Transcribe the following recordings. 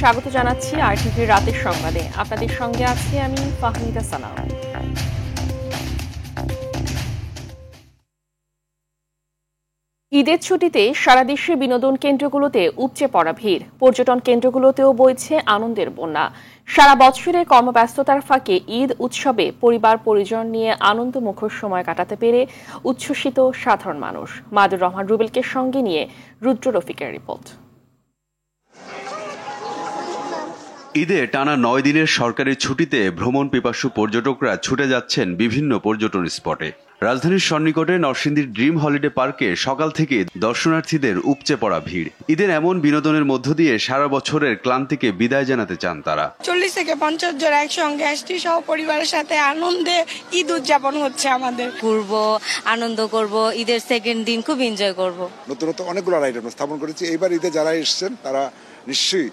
স্বাগত জানাচ্ছি আরটিভির রাতের সংবাদে। আপনাদের সঙ্গে আছি আমি ফাহমিদা সানা। ঈদের ছুটিতে সারা দেশে বিনোদন কেন্দ্রগুলোতে উপচে পড়া ভিড়, পর্যটন কেন্দ্রগুলোতেও বইছে আনন্দের বন্যা। সারা বছরের কর্মব্যস্ততার ফাঁকে ঈদ উৎসবে পরিবার পরিজন নিয়ে আনন্দমুখর সময় কাটাতে পেরে উচ্ছ্বসিত সাধারণ মানুষ। মাদুর রহমান রুবেলকে সঙ্গে নিয়ে রুদ্র রফিকের রিপোর্ট। ঈদে টানা 9 দিনের সরকারি ছুটিতে ভ্রমণ পিপাসু পর্যটকরা ছুটে যাচ্ছেন বিভিন্ন পর্যটন স্পটে। রাজধানীর সন্নিকটে নরসিংদীর ড্রিম হলিডে পার্কে সকাল থেকে দর্শনার্থীদের উপচে পড়া ভিড়। ঈদের এমন বিনোদনের মধ্য দিয়ে সারা বছরের ক্লান্তিকে বিদায় জানাতে চান তারা। 40 থেকে 50 জন একসঙ্গে আসছি, সহ পরিবারের সাথে আনন্দে ঈদ উদযাপন হচ্ছে আমাদের। ঘুরবো, আনন্দ করব, ঈদের সেকেন্ড দিন খুব এনজয় করব। নতুন অনেকগুলো রাইড আমরা স্থাপন করেছি। এইবার ঈদে যারা এসেছেন তারা নিশ্চয়ই,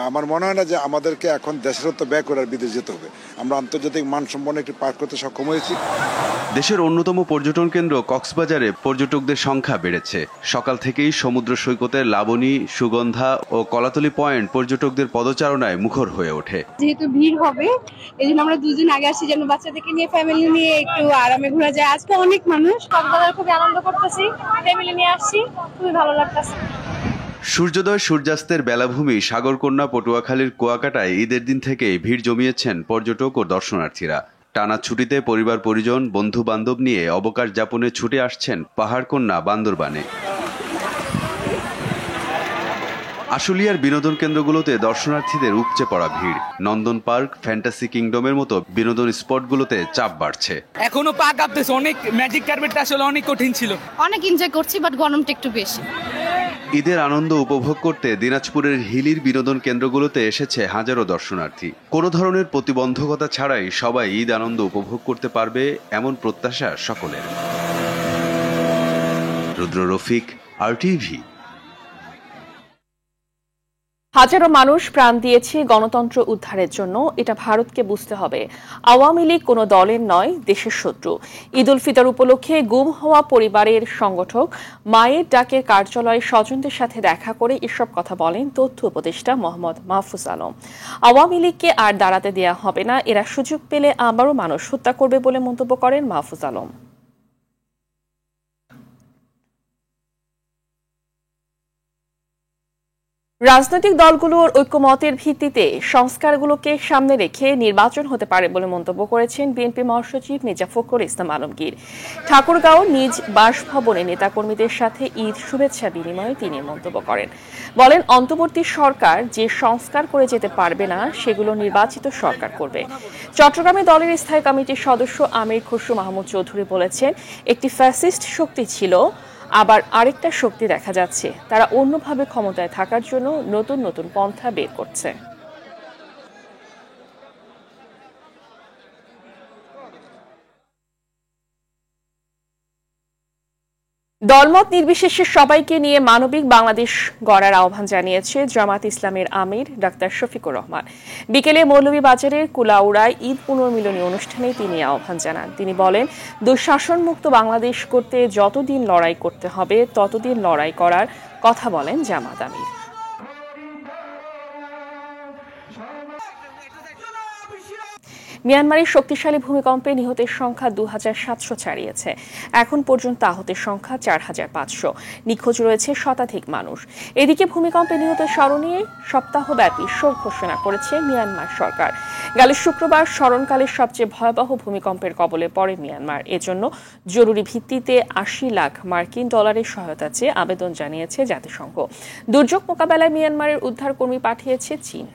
আমার মনে হয় না যে আমাদেরকে এখন দেশেরত্ব ব্যয় করে বিদেশ যেতে হবে। আমরা আন্তর্জাতিক মানসম্পন্ন একটি পার্ক করতে সক্ষম হয়েছি। দেশের অন্যতম পর্যটন কেন্দ্র কক্সবাজারে পর্যটকদের সংখ্যা বেড়েছে। সকাল থেকেই সমুদ্র সৈকতের লাবণী, সুগন্ধা ও কলাতলি পয়েন্ট পর্যটকদের পদচারণায় মুখর হয়ে ওঠে। যেহেতু ভিড় হবে, এই জন্য আমরা 2 দিন আগে আসছি যেন বাচ্চাদেরকে নিয়ে, ফ্যামিলি নিয়ে একটু আরামে ঘোরা যায়। আজকে অনেক মানুষ, কক্সবাজার খুবই আনন্দ করতেছি, ফ্যামিলি নিয়ে আসছি, খুবই ভালো লাগতেছে। সূর্যোদয় সূর্যাস্তের বেলাভূমি সাগরকন্যা পটুয়াখালীর কুয়াকাটায় ঈদের দিন থেকে ভিড় জমিয়েছেন পর্যটক ও দর্শনার্থীরা। টানা ছুটিতে পরিবার পরিজন, বন্ধু বান্ধব নিয়ে অবকাশ যাপনে ছুটে আসছেন পাহাড়কন্যা বান্দরবানে। আশুলিয়ার বিনোদন কেন্দ্রগুলোতে দর্শনার্থীদের উপচে পড়া ভিড়। নন্দন পার্ক, ফ্যান্টাসি কিংডমের মতো বিনোদন স্পটগুলোতে চাপ বাড়ছে। এখনো পা কাঁপতেছে, অনেক ম্যাজিক কার্পেটটা আসলে অনেক কঠিন ছিল। অনেক এনজয় করছি, বাট গরমটা একটু বেশি। ঈদের আনন্দ উপভোগ করতে দিনাজপুরের হিলির বিনোদন কেন্দ্রগুলোতে এসেছে হাজারো দর্শনার্থী। কোনো ধরনের প্রতিবন্ধকতা ছাড়াই সবাই ঈদ আনন্দ উপভোগ করতে পারবে, এমন প্রত্যাশা সকলের। রুদ্র রফিক, আরটিভি। হাজারো মানুষ প্রাণ দিয়েছে গণতন্ত্র উদ্ধারের জন্য। এটা ভারতকে বুঝতে হবে, আওয়ামী লীগ কোনো দলের নয়, দেশের শত্রু। ঈদ উল ফিতর উপলক্ষে গুম হওয়া পরিবারের সংগঠক মায়ের ডাকের কার্যালয়ে স্বজনদের সাথে দেখা করে এসব কথা বলেন তথ্য উপদেষ্টা মোহাম্মদ মাহফুজ আলম। আওয়ামী লীগকে আর দাঁড়াতে দেয়া হবে না, এরা সুযোগ পেলে আবারও মানুষ হত্যা করবে বলে মন্তব্য করেন মাহফুজ আলম। রাজনৈতিক দলগুলোর ঐক্যমতের ভিত্তিতে সংস্কারগুলোকে সামনে রেখে নির্বাচন হতে পারে বলে মন্তব্য করেছেন বিএনপি মহাসচিব মির্জা ফখরুল ইসলাম আলমগীর। ঠাকুরগাঁও নিজ বাসভবনে নেতাকর্মীদের সাথে ঈদ শুভেচ্ছা বিনিময়ে তিনি মন্তব্য করেন। বলেন, অন্তর্বর্তী সরকার যে সংস্কার করে যেতে পারবে না সেগুলো নির্বাচিত সরকার করবে। চট্টগ্রামে দলের স্থায়ী কমিটির সদস্য আমির খসরু মাহমুদ চৌধুরী বলেছেন, একটি ফ্যাসিস্ট শক্তি ছিল, আবার আরেকটা শক্তি দেখা যাচ্ছে, তারা অন্যভাবে ক্ষমতায় থাকার জন্য নতুন নতুন পন্থা বের করছে। দলমত নির্বিশেষে সবাইকে নিয়ে মানবিক বাংলাদেশ গড়ার আহ্বান জানিয়েছে জামাত ইসলামের আমির ডাক্তার শফিকুর রহমান। বিকেলে মৌলভীবাজারের কুলাউড়ায় ঈদ পুনর্মিলনী অনুষ্ঠানে তিনি আহ্বান জানান। তিনি বলেন, দুঃশাসনমুক্ত বাংলাদেশ করতে যতদিন লড়াই করতে হবে ততদিন লড়াই করার কথা বলেন জামাত আমির। মিয়ানমারের শক্তিশালী ভূমিকম্পে নিহতের সংখ্যা 2700 ছাড়িয়েছে। এখন পর্যন্ত আহতের সংখ্যা 4500। নিখোঁজ রয়েছে শতাধিক মানুষ। এদিকে ভূমিকম্পে নিহতের স্মরণে সপ্তাহব্যাপী শোক ঘোষণা করেছে মিয়ানমার সরকার। গেল শুক্রবার স্মরণকালের সবচেয়ে ভয়াবহ ভূমিকম্পের কবলে পড়ে মিয়ানমার। এজন্য জরুরি ভিত্তিতে 80 লাখ মার্কিন ডলারের সহায়তা চেয়ে আবেদন জানিয়েছে জাতিসংঘ। দুর্যোগ মোকাবেলায় মিয়ানমারের উদ্ধারকর্মী পাঠিয়েছে চীন।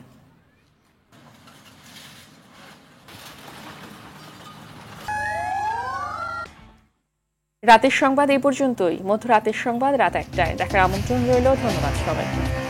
রাতের সংবাদ এই পর্যন্তই। মধ্যরাতের সংবাদ রাত 1টায় দেখার আমন্ত্রণ রইল। ধন্যবাদ সবাইকে।